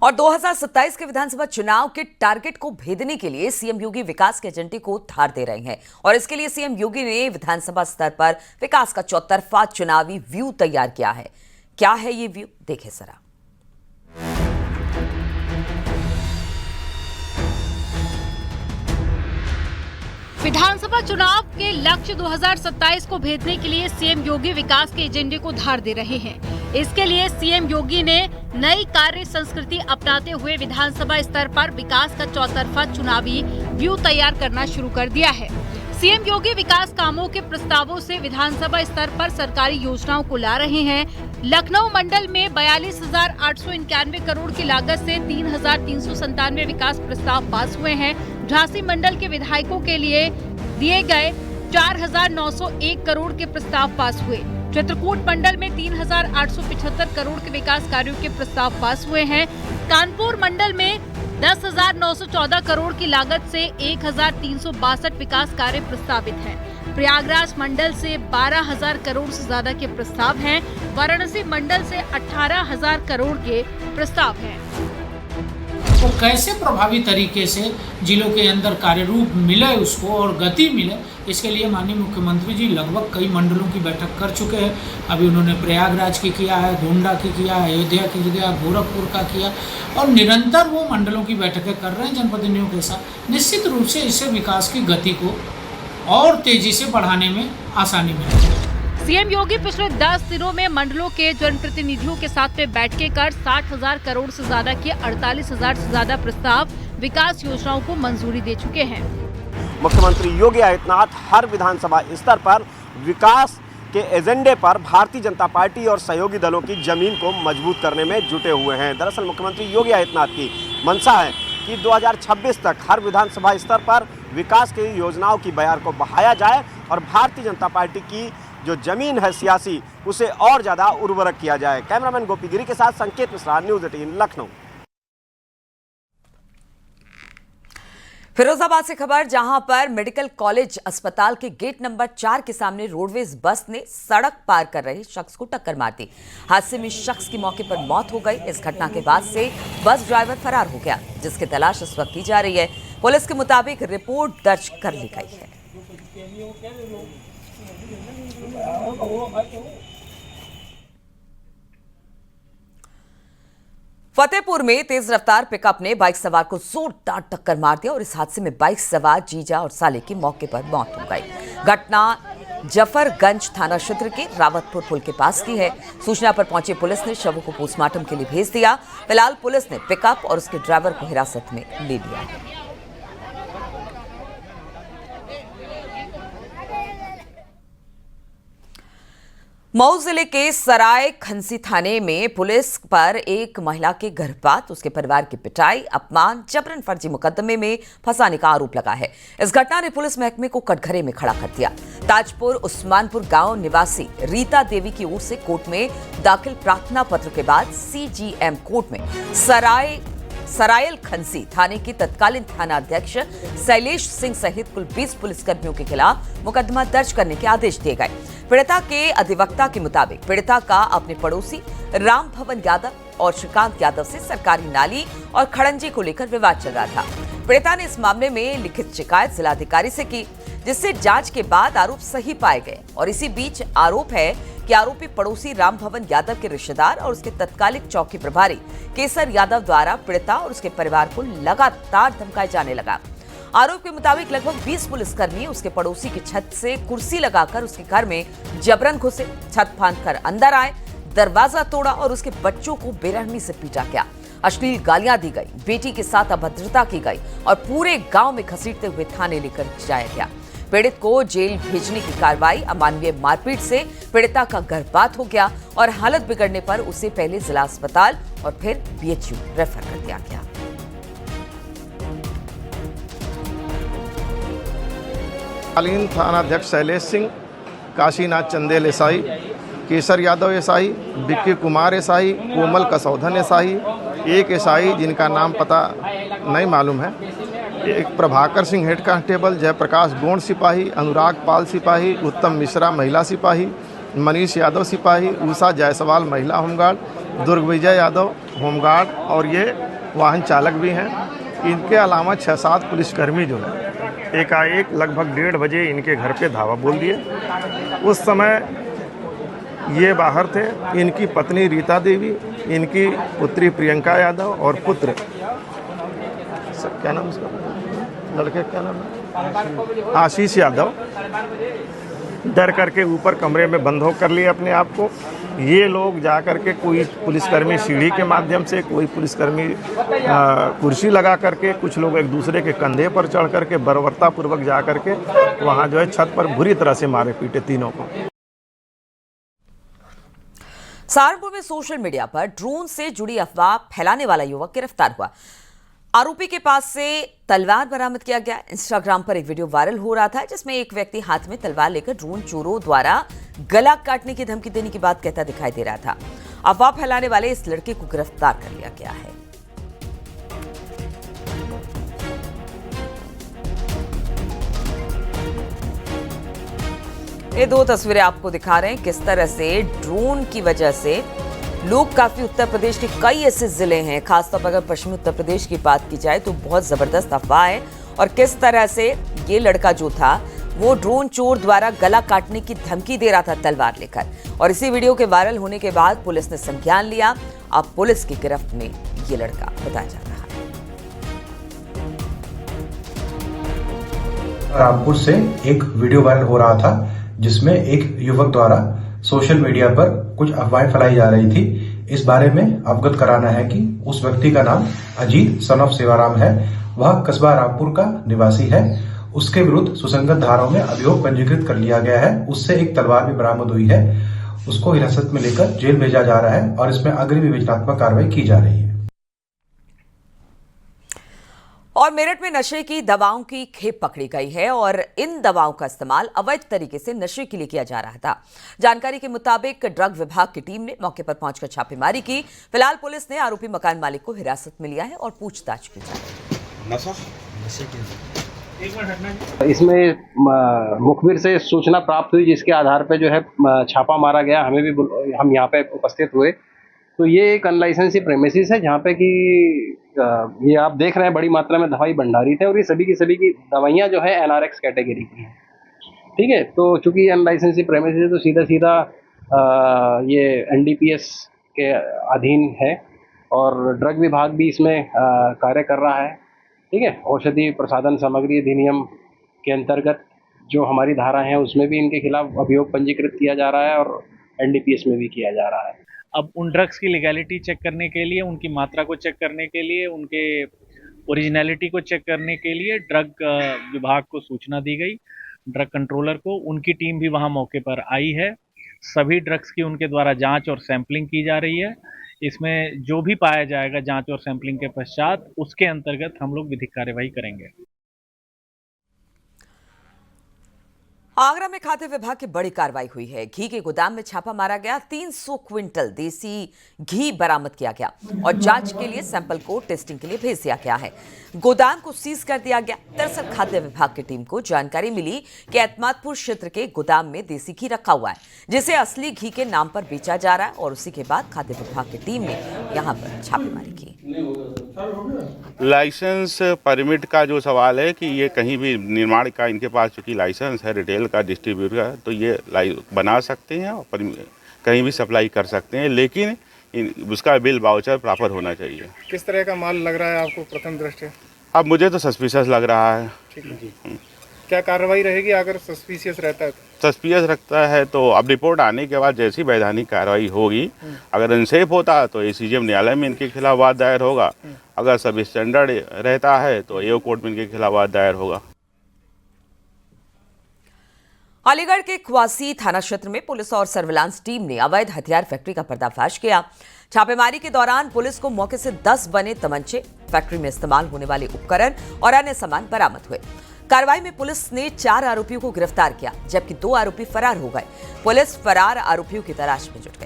और 2027 के विधानसभा चुनाव के टारगेट को भेदने के लिए सीएम योगी विकास के एजेंडे को धार दे रहे हैं और इसके लिए सीएम योगी ने विधानसभा स्तर पर विकास का चौतरफा चुनावी व्यू तैयार किया है। क्या है ये व्यू, देखें जरा। विधानसभा चुनाव के लक्ष्य 2027 को भेदने के लिए सीएम योगी विकास के एजेंडे को धार दे रहे हैं। इसके लिए सीएम योगी ने नई कार्य संस्कृति अपनाते हुए विधानसभा स्तर पर विकास का चौतरफा चुनावी व्यू तैयार करना शुरू कर दिया है। सीएम योगी विकास कामों के प्रस्तावों से विधानसभा स्तर पर सरकारी योजनाओं को ला रहे हैं। लखनऊ मंडल में 42,891 करोड़ की लागत से 3,397 विकास प्रस्ताव पास हुए हैं। झांसी मंडल के विधायकों के लिए दिए गए 4,901 करोड़ के प्रस्ताव पास हुए। चित्रकूट मंडल में 3,875 करोड़ के विकास कार्यों के प्रस्ताव पास हुए हैं। कानपुर मंडल में 10,914 करोड़ की लागत से 1,362 विकास कार्य प्रस्तावित हैं। प्रयागराज मंडल से 12,000 करोड़ से ज्यादा के प्रस्ताव हैं। वाराणसी मंडल से 18,000 करोड़ के प्रस्ताव हैं। तो कैसे प्रभावी तरीके से जिलों के अंदर कार्यरूप मिले उसको और गति मिले, इसके लिए माननीय मुख्यमंत्री जी लगभग कई मंडलों की बैठक कर चुके हैं। अभी उन्होंने प्रयागराज की किया है, गोंडा की किया है, अयोध्या की किया, गोरखपुर का किया और निरंतर वो मंडलों की बैठकें कर रहे हैं जनप्रतिनिधियों के साथ। निश्चित रूप से इससे विकास की गति को और तेजी से बढ़ाने में आसानी मिलेगी। सीएम योगी पिछले 10 दिनों में मंडलों के जनप्रतिनिधियों के साथ में बैठकें कर 60,000 करोड़ से ज्यादा के 48,000 से ज्यादा प्रस्ताव विकास योजनाओं को मंजूरी दे चुके हैं। मुख्यमंत्री योगी आदित्यनाथ हर विधानसभा स्तर पर विकास के एजेंडे पर भारतीय जनता पार्टी और सहयोगी दलों की जमीन को मजबूत करने में जुटे हुए हैं। दरअसल मुख्यमंत्री योगी आदित्यनाथ की मंशा है कि 2026 तक हर विधानसभा स्तर पर विकास की योजनाओं की बयार को बढ़ाया जाए और भारतीय जनता पार्टी की जो जमीन है सियासी उसे और ज्यादा उर्वरक किया जाए। कैमरामैन गोपी गिरी के साथ संकेत मिश्रा, न्यूज़ 18 लखनऊ। फिरोजाबाद से खबर, जहां पर मेडिकल कॉलेज अस्पताल के गेट नंबर 4 के सामने रोडवेज बस ने सड़क पार कर रहे शख्स को टक्कर मार दी। हादसे में शख्स की मौके पर मौत हो गई। इस घटना के बाद से बस ड्राइवर फरार हो गया, जिसकी तलाश इस वक्त की जा रही है। पुलिस के मुताबिक रिपोर्ट दर्ज कर ली गई है। फतेहपुर में तेज रफ्तार पिकअप ने बाइक सवार को जोरदार टक्कर मार दिया और इस हादसे में बाइक सवार जीजा और साले की मौके पर मौत हो गई। घटना जफरगंज थाना क्षेत्र के रावतपुर पुल के पास की है। सूचना पर पहुंची पुलिस ने शवों को पोस्टमार्टम के लिए भेज दिया। फिलहाल पुलिस ने पिकअप और उसके ड्राइवर को हिरासत में ले लिया है। मऊ जिले के सराय खंसी थाने में पुलिस पर एक महिला के गर्भपात, उसके परिवार की पिटाई, अपमान, जबरन फर्जी मुकदमे में फंसाने का आरोप लगा है। इस घटना ने पुलिस महकमे को कटघरे में खड़ा कर दिया। ताजपुर उस्मानपुर गांव निवासी रीता देवी की ओर से कोर्ट में दाखिल प्रार्थना पत्र के बाद सीजीएम कोर्ट में सरायल खंसी थाने के तत्कालीन थाना अध्यक्ष शैलेश सिंह सहित कुल 20 पुलिसकर्मियों के खिलाफ मुकदमा दर्ज करने के आदेश दिए गए। पीड़िता के अधिवक्ता के मुताबिक पीड़िता का अपने पड़ोसी राम भवन यादव और श्रीकांत यादव से सरकारी नाली और खड़ंजे को लेकर विवाद चल रहा था। पीड़िता ने इस मामले में लिखित शिकायत जिलाधिकारी से की, जिससे जांच के बाद आरोप सही पाए गए और इसी बीच आरोप है कि आरोपी पड़ोसी राम भवन यादव के रिश्तेदार और उसके तत्कालिक चौकी प्रभारी केसर यादव द्वारा पीड़िता और उसके परिवार को लगातार धमकाए जाने लगा। आरोप के मुताबिक लगभग 20 पुलिसकर्मी उसके पड़ोसी की छत से कुर्सी लगाकर उसके घर में जबरन घुसे, छत फांदकर अंदर आए, दरवाजा तोड़ा और उसके बच्चों को बेरहमी से पीटा गया। अश्लील गालियां दी गई, बेटी के साथ अभद्रता की गई और पूरे गांव में घसीटते हुए थाने लेकर जाया गया। पीड़ित को जेल भेजने की कार्रवाई, अमानवीय मारपीट से पीड़िता का गर्भपात हो गया और हालत बिगड़ने पर उसे पहले जिला अस्पताल और फिर बीएचयू रेफर कर दिया गया। तत्कालीन थानाध्यक्ष शैलेश सिंह, काशीनाथ चंदेल एसआई, केसर यादव एसआई, विक्की कुमार एसआई, कोमल कसौधन एसआई, एक एसआई जिनका नाम पता नहीं मालूम है, एक प्रभाकर सिंह हेड कांस्टेबल, जयप्रकाश गोंड सिपाही, अनुराग पाल सिपाही, उत्तम मिश्रा महिला सिपाही, मनीष यादव सिपाही, उषा जायसवाल महिला होमगार्ड, दुर्गविजय यादव होमगार्ड और ये वाहन चालक भी हैं। इनके अलावा 6-7 पुलिसकर्मी जो है एकाएक लगभग 1:30 बजे इनके घर पे धावा बोल दिए। उस समय ये बाहर थे। इनकी पत्नी रीता देवी, इनकी पुत्री प्रियंका यादव और पुत्र क्या नाम उसका, लड़के क्या नाम है, आशीष यादव, डर करके ऊपर कमरे में बंद होकर लिए अपने आप को। ये लोग जा करके कोई पुलिसकर्मी सीढ़ी के माध्यम से, कोई पुलिसकर्मी कुर्सी लगा करके, कुछ लोग एक दूसरे के कंधे पर चढ़ करके बर्बरतापूर्वक जा करके वहाँ जो है छत पर बुरी तरह से मारे पीटे तीनों को। सहारनपुर में सोशल मीडिया पर ड्रोन से जुड़ी अफवाह फैलाने वाला युवक गिरफ्तार हुआ। आरोपी के पास से तलवार बरामद किया गया। इंस्टाग्राम पर एक वीडियो वायरल हो रहा था जिसमें एक व्यक्ति हाथ में तलवार लेकर ड्रोन चोरों द्वारा गला काटने की धमकी देने की बात कहता दिखाई दे रहा था। अफवाह फैलाने वाले इस लड़के को गिरफ्तार कर लिया गया है। ये 2 तस्वीरें आपको दिखा रहे हैं किस तरह से ड्रोन की वजह से लोग काफी, उत्तर प्रदेश के कई ऐसे जिले हैं, खासतौर पर अगर पश्चिमी उत्तर प्रदेश की बात की जाए तो बहुत जबरदस्त अफवाह है। और किस तरह से ये लड़का जो था वो ड्रोन चोर द्वारा गला काटने की धमकी दे रहा था तलवार लेकर। और इसी वीडियो के वायरल होने के बाद पुलिस ने संज्ञान लिया। अब पुलिस की गिरफ्त में ये लड़का बताया जा रहा है। रामपुर से एक वीडियो वायरल हो रहा था जिसमें एक युवक द्वारा सोशल मीडिया पर कुछ अफवाहें फैलाई जा रही थी। इस बारे में अवगत कराना है कि उस व्यक्ति का नाम अजीत सन ऑफ सेवाराम है। वह कस्बा रामपुर का निवासी है। उसके विरुद्ध सुसंगत धाराओं में अभियोग पंजीकृत कर लिया गया है। उससे एक तलवार भी बरामद हुई है। उसको हिरासत में लेकर जेल भेजा जा रहा है और इसमें अग्रिम विवेचनात्मक कार्रवाई की जा रही है। और मेरठ में नशे की दवाओं की खेप पकड़ी गई है और इन दवाओं का इस्तेमाल अवैध तरीके से नशे के लिए किया जा रहा था। जानकारी के मुताबिक ड्रग विभाग की टीम ने मौके पर पहुंचकर छापेमारी की। फिलहाल पुलिस ने आरोपी मकान मालिक को हिरासत में लिया है और पूछताछ की जा रही है। इसमें मुखबिर से सूचना प्राप्त हुई जिसके आधार पर जो है छापा मारा गया। हम यहाँ पे उपस्थित हुए तो ये एक अनलाइसेंसी प्रेमिसेस है जहाँ पे कि ये आप देख रहे हैं बड़ी मात्रा में दवाई भंडारित है और ये सभी की दवाइयाँ जो है NRX कैटेगरी की हैं। ठीक है, तो चूंकि ये अनलाइसेंसी प्रेमिसेस है तो सीधा ये NDPS के अधीन है और ड्रग विभाग भी इसमें कार्य कर रहा है। ठीक है, औषधि प्रसाधन सामग्री अधिनियम के अंतर्गत जो हमारी धारा है उसमें भी इनके खिलाफ अभियोग पंजीकृत किया जा रहा है और NDPS में भी किया जा रहा है। अब उन ड्रग्स की लीगैलिटी चेक करने के लिए, उनकी मात्रा को चेक करने के लिए, उनके ओरिजिनलिटी को चेक करने के लिए ड्रग विभाग को सूचना दी गई। ड्रग कंट्रोलर को, उनकी टीम भी वहां मौके पर आई है। सभी ड्रग्स की उनके द्वारा जांच और सैंपलिंग की जा रही है। इसमें जो भी पाया जाएगा जांच और सैंपलिंग के पश्चात उसके अंतर्गत हम लोग विधिक कार्यवाही करेंगे। आगरा में खाद्य विभाग की बड़ी कार्रवाई हुई है। घी के गोदाम में छापा मारा गया। 300 क्विंटल देसी घी बरामद किया गया और जांच के लिए सैंपल को टेस्टिंग के लिए भेज दिया गया है। गोदाम को सीज कर दिया गया। दरअसल खाद्य विभाग की टीम को जानकारी मिली कि एतमादपुर क्षेत्र के गोदाम में देसी घी रखा हुआ है जिसे असली घी के नाम पर बेचा जा रहा है और उसी के बाद खाद्य विभाग की टीम ने यहाँ पर छापेमारी की। लाइसेंस परमिट का जो सवाल है कि ये कहीं भी निर्माण का इनके पास चूँकि लाइसेंस है रिटेल का, डिस्ट्रीब्यूटर का, तो ये बना सकते हैं और कहीं भी सप्लाई कर सकते हैं, लेकिन उसका बिल वाउचर प्रॉपर होना चाहिए। किस तरह का माल लग रहा है आपको प्रथम दृष्टया? अब मुझे तो सस्पिशियस लग रहा है। ठीक है जी। क्या कार्रवाई रहेगी अगर सस्पिशियस रहता है? सस्पिशियस रखता है तो अब रिपोर्ट आने के बाद जैसी वैधानिक कार्रवाई होगी, अगर अनसेफ होता तो ACGM न्यायालय में इनके खिलाफ वाद दायर होगा। अगर सब स्टैंडर्ड रहता है तो AO कोर्ट में इनके खिलाफ वाद दायर होगा। अलीगढ़ के ख्वासी थाना क्षेत्र में पुलिस और सर्विलांस टीम ने अवैध हथियार फैक्ट्री का पर्दाफाश किया। छापेमारी के दौरान पुलिस को मौके से 10 बने तमंचे, फैक्ट्री में इस्तेमाल होने वाले उपकरण और अन्य सामान बरामद हुए। कार्रवाई में पुलिस ने 4 आरोपियों को गिरफ्तार किया जबकि 2 आरोपी फरार हो गए। पुलिस फरार आरोपियों की तलाश में जुट गई।